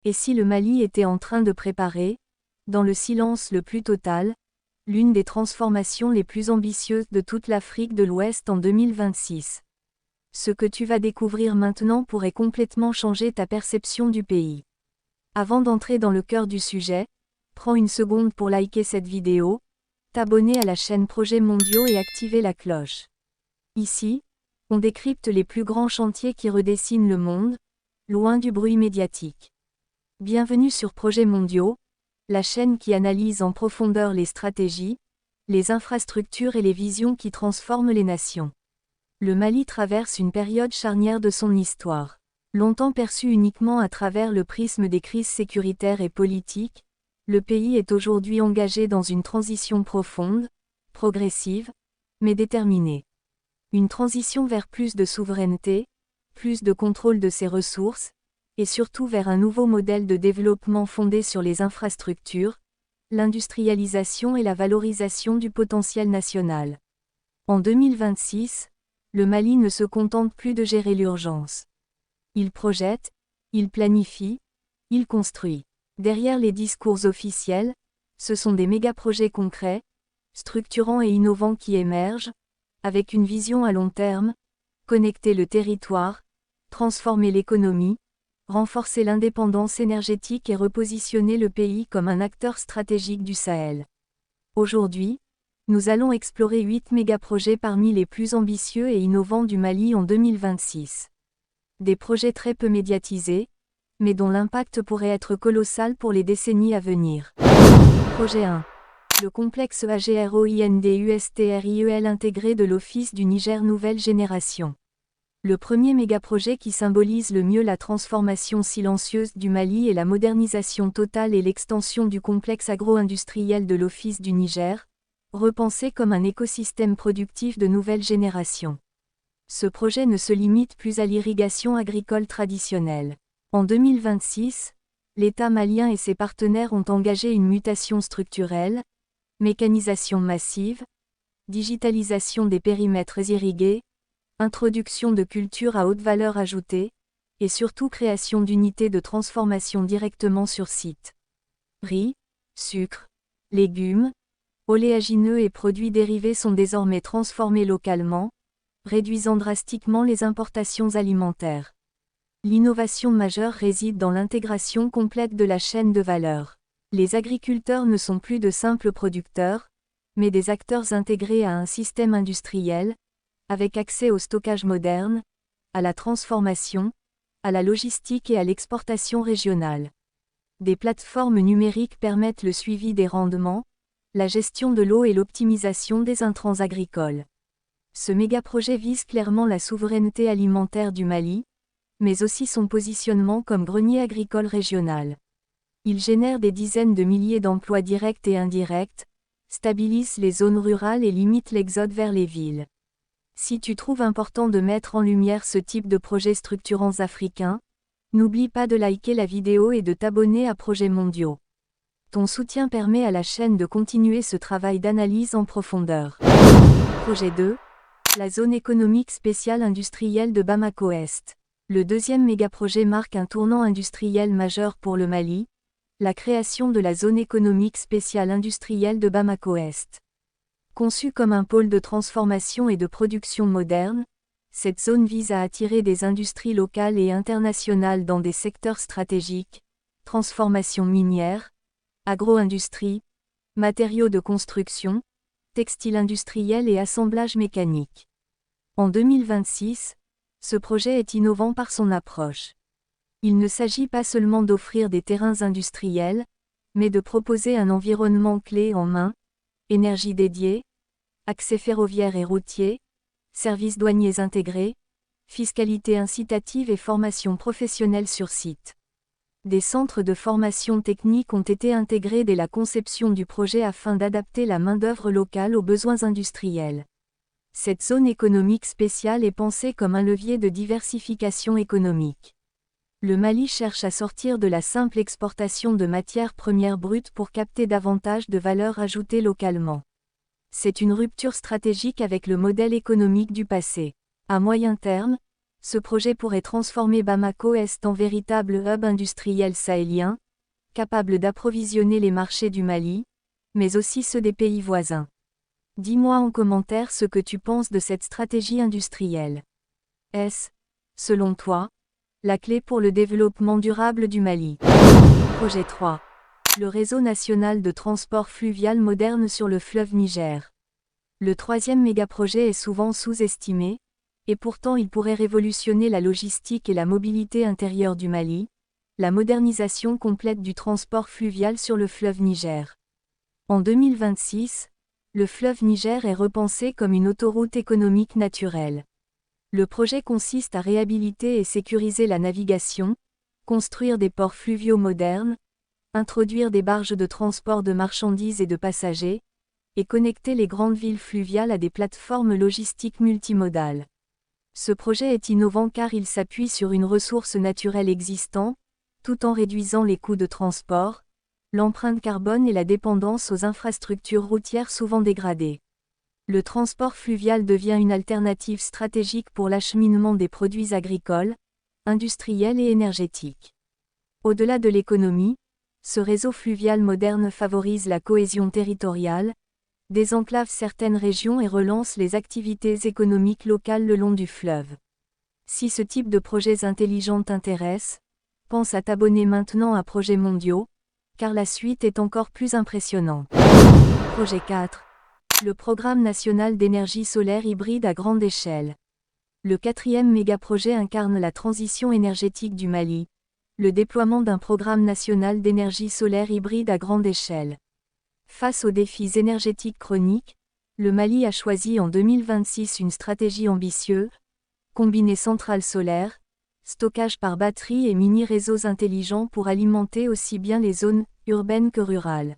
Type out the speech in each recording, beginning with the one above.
Et si le Mali était en train de préparer, dans le silence le plus total, l'une des transformations les plus ambitieuses de toute l'Afrique de l'Ouest en 2026. Ce que tu vas découvrir maintenant pourrait complètement changer ta perception du pays. Avant d'entrer dans le cœur du sujet, prends une seconde pour liker cette vidéo, t'abonner à la chaîne Projets Mondiaux et activer la cloche. Ici, on décrypte les plus grands chantiers qui redessinent le monde, loin du bruit médiatique. Bienvenue sur Projets Mondiaux, la chaîne qui analyse en profondeur les stratégies, les infrastructures et les visions qui transforment les nations. Le Mali traverse une période charnière de son histoire. Longtemps perçu uniquement à travers le prisme des crises sécuritaires et politiques, le pays est aujourd'hui engagé dans une transition profonde, progressive, mais déterminée. Une transition vers plus de souveraineté, plus de contrôle de ses ressources, et surtout vers un nouveau modèle de développement fondé sur les infrastructures, l'industrialisation et la valorisation du potentiel national. En 2026, le Mali ne se contente plus de gérer l'urgence. Il projette, il planifie, il construit. Derrière les discours officiels, ce sont des méga-projets concrets, structurants et innovants qui émergent, avec une vision à long terme, connecter le territoire, transformer l'économie, renforcer l'indépendance énergétique et repositionner le pays comme un acteur stratégique du Sahel. Aujourd'hui, nous allons explorer 8 méga-projets parmi les plus ambitieux et innovants du Mali en 2026. Des projets très peu médiatisés, mais dont l'impact pourrait être colossal pour les décennies à venir. Projet 1. Le complexe agroindustriel intégré de l'Office du Niger Nouvelle Génération. Le premier mégaprojet qui symbolise le mieux la transformation silencieuse du Mali et la modernisation totale et l'extension du complexe agro-industriel de l'Office du Niger, repensé comme un écosystème productif de nouvelle génération. Ce projet ne se limite plus à l'irrigation agricole traditionnelle. En 2026, l'État malien et ses partenaires ont engagé une mutation structurelle, mécanisation massive, digitalisation des périmètres irrigués, introduction de cultures à haute valeur ajoutée, et surtout création d'unités de transformation directement sur site. Riz, sucre, légumes, oléagineux et produits dérivés sont désormais transformés localement, réduisant drastiquement les importations alimentaires. L'innovation majeure réside dans l'intégration complète de la chaîne de valeur. Les agriculteurs ne sont plus de simples producteurs, mais des acteurs intégrés à un système industriel, avec accès au stockage moderne, à la transformation, à la logistique et à l'exportation régionale. Des plateformes numériques permettent le suivi des rendements, la gestion de l'eau et l'optimisation des intrants agricoles. Ce mégaprojet vise clairement la souveraineté alimentaire du Mali, mais aussi son positionnement comme grenier agricole régional. Il génère des dizaines de milliers d'emplois directs et indirects, stabilise les zones rurales et limite l'exode vers les villes. Si tu trouves important de mettre en lumière ce type de projets structurants africains, n'oublie pas de liker la vidéo et de t'abonner à Projets Mondiaux. Ton soutien permet à la chaîne de continuer ce travail d'analyse en profondeur. Projet 2. La zone économique spéciale industrielle de Bamako-Est. Le deuxième mégaprojet marque un tournant industriel majeur pour le Mali, la création de la zone économique spéciale industrielle de Bamako-Est. Conçue comme un pôle de transformation et de production moderne, cette zone vise à attirer des industries locales et internationales dans des secteurs stratégiques, transformation minière, agro-industrie, matériaux de construction, textile industriel et assemblage mécanique. En 2026, ce projet est innovant par son approche. Il ne s'agit pas seulement d'offrir des terrains industriels, mais de proposer un environnement clé en main, énergie dédiée, accès ferroviaire et routier, services douaniers intégrés, fiscalité incitative et formation professionnelle sur site. Des centres de formation technique ont été intégrés dès la conception du projet afin d'adapter la main-d'œuvre locale aux besoins industriels. Cette zone économique spéciale est pensée comme un levier de diversification économique. Le Mali cherche à sortir de la simple exportation de matières premières brutes pour capter davantage de valeur ajoutée localement. C'est une rupture stratégique avec le modèle économique du passé. À moyen terme, Ce projet pourrait transformer Bamako Est en véritable hub industriel sahélien, capable d'approvisionner les marchés du Mali, mais aussi ceux des pays voisins. Dis-moi en commentaire ce que tu penses de cette stratégie industrielle. Est-ce, selon toi, la clé pour le développement durable du Mali? Projet 3. Le réseau national de transport fluvial moderne sur le fleuve Niger. Le troisième mégaprojet est souvent sous-estimé, et pourtant il pourrait révolutionner la logistique et la mobilité intérieure du Mali, la modernisation complète du transport fluvial sur le fleuve Niger. En 2026, le fleuve Niger est repensé comme une autoroute économique naturelle. Le projet consiste à réhabiliter et sécuriser la navigation, construire des ports fluviaux modernes, introduire des barges de transport de marchandises et de passagers, et connecter les grandes villes fluviales à des plateformes logistiques multimodales. Ce projet est innovant car il s'appuie sur une ressource naturelle existante, tout en réduisant les coûts de transport, l'empreinte carbone et la dépendance aux infrastructures routières souvent dégradées. Le transport fluvial devient une alternative stratégique pour l'acheminement des produits agricoles, industriels et énergétiques. Au-delà de l'économie, ce réseau fluvial moderne favorise la cohésion territoriale, désenclave certaines régions et relance les activités économiques locales le long du fleuve. Si ce type de projets intelligents t'intéresse, pense à t'abonner maintenant à Projets Mondiaux, car la suite est encore plus impressionnante. Projet 4. Le Programme national d'énergie solaire hybride à grande échelle. Le quatrième mégaprojet incarne la transition énergétique du Mali, le déploiement d'un programme national d'énergie solaire hybride à grande échelle. Face aux défis énergétiques chroniques, le Mali a choisi en 2026 une stratégie ambitieuse, combiner centrales solaires, stockage par batterie et mini-réseaux intelligents pour alimenter aussi bien les zones urbaines que rurales.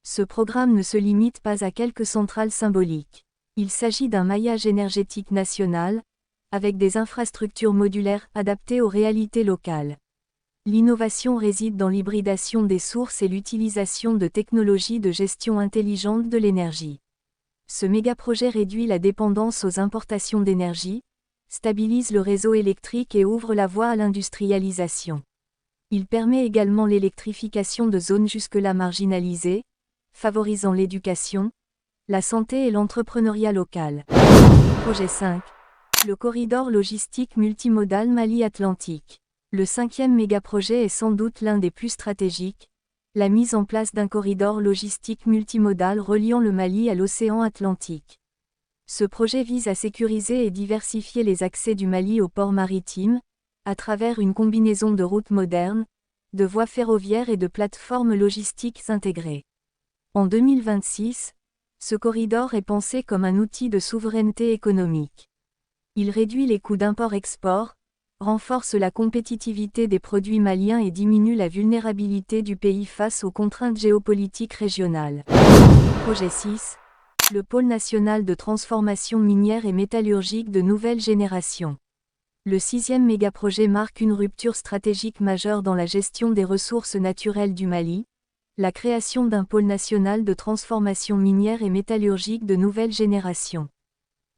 Ce programme ne se limite pas à quelques centrales symboliques. Il s'agit d'un maillage énergétique national, avec des infrastructures modulaires adaptées aux réalités locales. L'innovation réside dans l'hybridation des sources et l'utilisation de technologies de gestion intelligente de l'énergie. Ce mégaprojet réduit la dépendance aux importations d'énergie, stabilise le réseau électrique et ouvre la voie à l'industrialisation. Il permet également l'électrification de zones jusque-là marginalisées, favorisant l'éducation, la santé et l'entrepreneuriat local. Projet 5. Le corridor logistique multimodal Mali-Atlantique. Le cinquième mégaprojet est sans doute l'un des plus stratégiques, la mise en place d'un corridor logistique multimodal reliant le Mali à l'océan Atlantique. Ce projet vise à sécuriser et diversifier les accès du Mali aux ports maritimes, à travers une combinaison de routes modernes, de voies ferroviaires et de plateformes logistiques intégrées. En 2026, ce corridor est pensé comme un outil de souveraineté économique. Il réduit les coûts d'import-export, renforce la compétitivité des produits maliens et diminue la vulnérabilité du pays face aux contraintes géopolitiques régionales. Projet 6. Le pôle national de transformation minière et métallurgique de nouvelle génération. Le sixième mégaprojet marque une rupture stratégique majeure dans la gestion des ressources naturelles du Mali, la création d'un pôle national de transformation minière et métallurgique de nouvelle génération.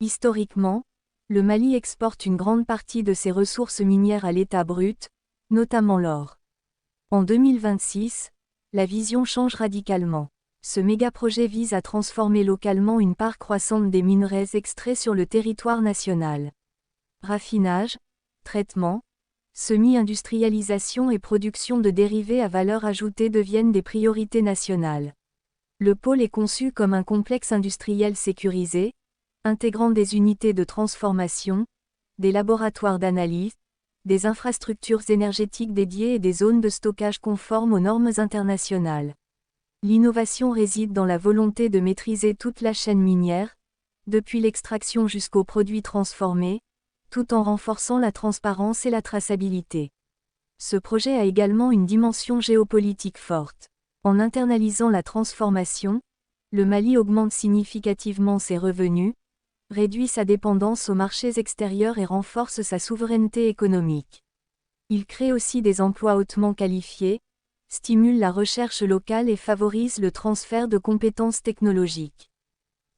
Historiquement, le Mali exporte une grande partie de ses ressources minières à l'état brut, notamment l'or. En 2026, la vision change radicalement. Ce mégaprojet vise à transformer localement une part croissante des minerais extraits sur le territoire national. Raffinage, traitement, semi-industrialisation et production de dérivés à valeur ajoutée deviennent des priorités nationales. Le pôle est conçu comme un complexe industriel sécurisé, intégrant des unités de transformation, des laboratoires d'analyse, des infrastructures énergétiques dédiées et des zones de stockage conformes aux normes internationales. L'innovation réside dans la volonté de maîtriser toute la chaîne minière, depuis l'extraction jusqu'aux produits transformés, tout en renforçant la transparence et la traçabilité. Ce projet a également une dimension géopolitique forte. En internalisant la transformation, le Mali augmente significativement ses revenus, réduit sa dépendance aux marchés extérieurs et renforce sa souveraineté économique. Il crée aussi des emplois hautement qualifiés, stimule la recherche locale et favorise le transfert de compétences technologiques.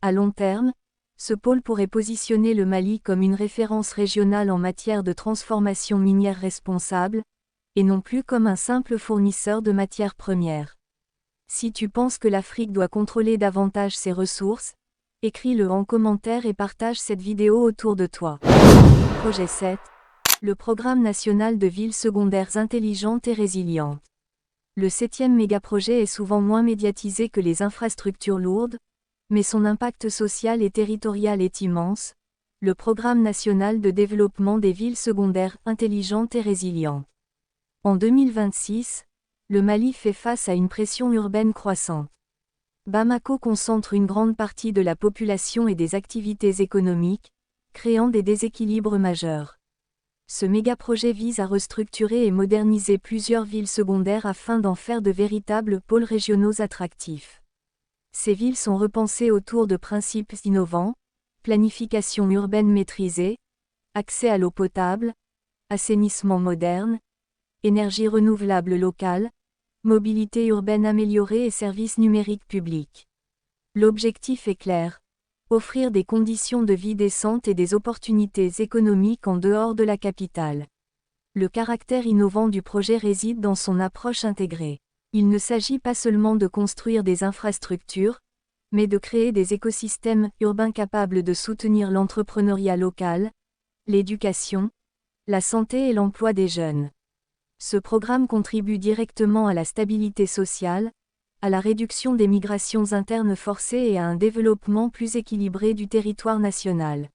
À long terme, Ce pôle pourrait positionner le Mali comme une référence régionale en matière de transformation minière responsable, et non plus comme un simple fournisseur de matières premières. Si tu penses que l'Afrique doit contrôler davantage ses ressources, écris-le en commentaire et partage cette vidéo autour de toi. Projet 7. Le Programme national de villes secondaires intelligentes et résilientes. Le 7e mégaprojet est souvent moins médiatisé que les infrastructures lourdes, mais son impact social et territorial est immense. Le Programme national de développement des villes secondaires intelligentes et résilientes. En 2026, le Mali fait face à une pression urbaine croissante. Bamako concentre une grande partie de la population et des activités économiques, créant des déséquilibres majeurs. Ce mégaprojet vise à restructurer et moderniser plusieurs villes secondaires afin d'en faire de véritables pôles régionaux attractifs. Ces villes sont repensées autour de principes innovants, planification urbaine maîtrisée, accès à l'eau potable, assainissement moderne, énergie renouvelable locale, mobilité urbaine améliorée et services numériques publics. L'objectif est clair: offrir des conditions de vie décentes et des opportunités économiques en dehors de la capitale. Le caractère innovant du projet réside dans son approche intégrée. Il ne s'agit pas seulement de construire des infrastructures, mais de créer des écosystèmes urbains capables de soutenir l'entrepreneuriat local, l'éducation, la santé et l'emploi des jeunes. Ce programme contribue directement à la stabilité sociale, à la réduction des migrations internes forcées et à un développement plus équilibré du territoire national.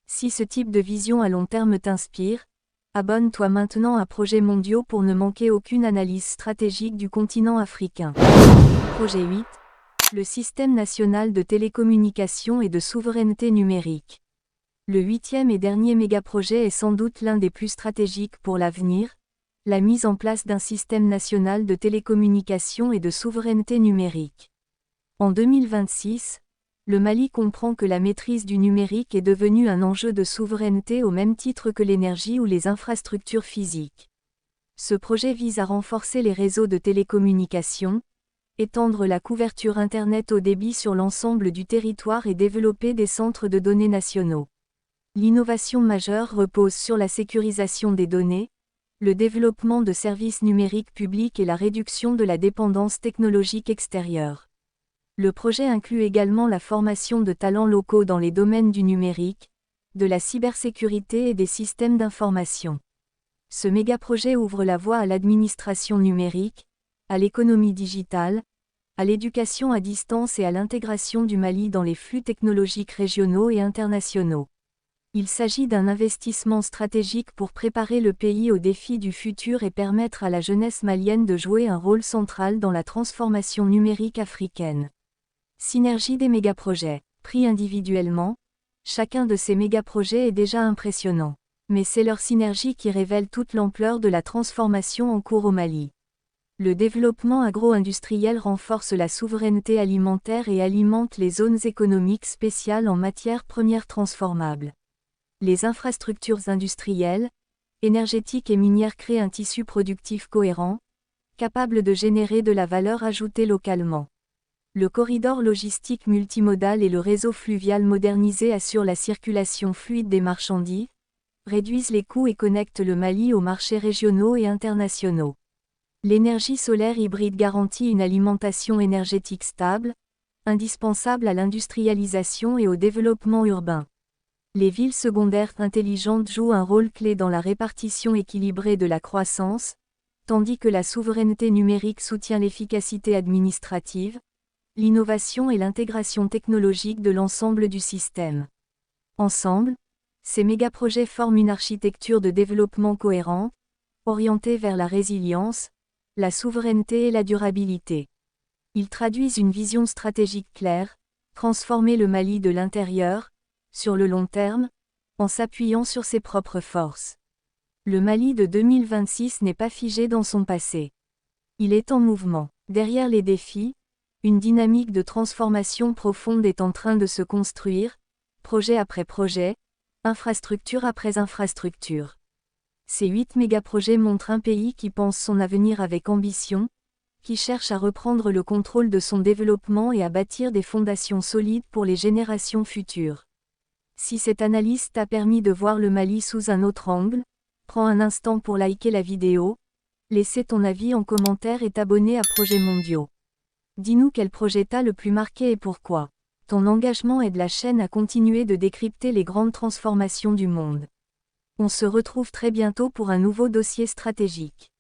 Si ce type de vision à long terme t'inspire, abonne-toi maintenant à Projets Mondiaux pour ne manquer aucune analyse stratégique du continent africain. Projet 8. Le Système national de télécommunications et de souveraineté numérique. Le 8e et dernier mégaprojet est sans doute l'un des plus stratégiques pour l'avenir: la mise en place d'un système national de télécommunications et de souveraineté numérique. En 2026, le Mali comprend que la maîtrise du numérique est devenue un enjeu de souveraineté au même titre que l'énergie ou les infrastructures physiques. Ce projet vise à renforcer les réseaux de télécommunications, étendre la couverture Internet haut débit sur l'ensemble du territoire et développer des centres de données nationaux. L'innovation majeure repose sur la sécurisation des données, le développement de services numériques publics et la réduction de la dépendance technologique extérieure. Le projet inclut également la formation de talents locaux dans les domaines du numérique, de la cybersécurité et des systèmes d'information. Ce mégaprojet ouvre la voie à l'administration numérique, à l'économie digitale, à l'éducation à distance et à l'intégration du Mali dans les flux technologiques régionaux et internationaux. Il s'agit d'un investissement stratégique pour préparer le pays aux défis du futur et permettre à la jeunesse malienne de jouer un rôle central dans la transformation numérique africaine. Synergie des mégaprojets. Pris individuellement, chacun de ces mégaprojets est déjà impressionnant. Mais c'est leur synergie qui révèle toute l'ampleur de la transformation en cours au Mali. Le développement agro-industriel renforce la souveraineté alimentaire et alimente les zones économiques spéciales en matières premières transformables. Les infrastructures industrielles, énergétiques et minières créent un tissu productif cohérent, capable de générer de la valeur ajoutée localement. Le corridor logistique multimodal et le réseau fluvial modernisé assurent la circulation fluide des marchandises, réduisent les coûts et connectent le Mali aux marchés régionaux et internationaux. L'énergie solaire hybride garantit une alimentation énergétique stable, indispensable à l'industrialisation et au développement urbain. Les villes secondaires intelligentes jouent un rôle clé dans la répartition équilibrée de la croissance, tandis que la souveraineté numérique soutient l'efficacité administrative, l'innovation et l'intégration technologique de l'ensemble du système. Ensemble, ces mégaprojets forment une architecture de développement cohérente, orientée vers la résilience, la souveraineté et la durabilité. Ils traduisent une vision stratégique claire: transformer le Mali de l'intérieur, sur le long terme, en s'appuyant sur ses propres forces. Le Mali de 2026 n'est pas figé dans son passé. Il est en mouvement. Derrière les défis, une dynamique de transformation profonde est en train de se construire, projet après projet, infrastructure après infrastructure. Ces 8 mégaprojets montrent un pays qui pense son avenir avec ambition, qui cherche à reprendre le contrôle de son développement et à bâtir des fondations solides pour les générations futures. Si cette analyse t'a permis de voir le Mali sous un autre angle, prends un instant pour liker la vidéo, laisser ton avis en commentaire et t'abonner à Projets Mondiaux. Dis-nous quel projet t'a le plus marqué et pourquoi. Ton engagement aide la chaîne à continuer de décrypter les grandes transformations du monde. On se retrouve très bientôt pour un nouveau dossier stratégique.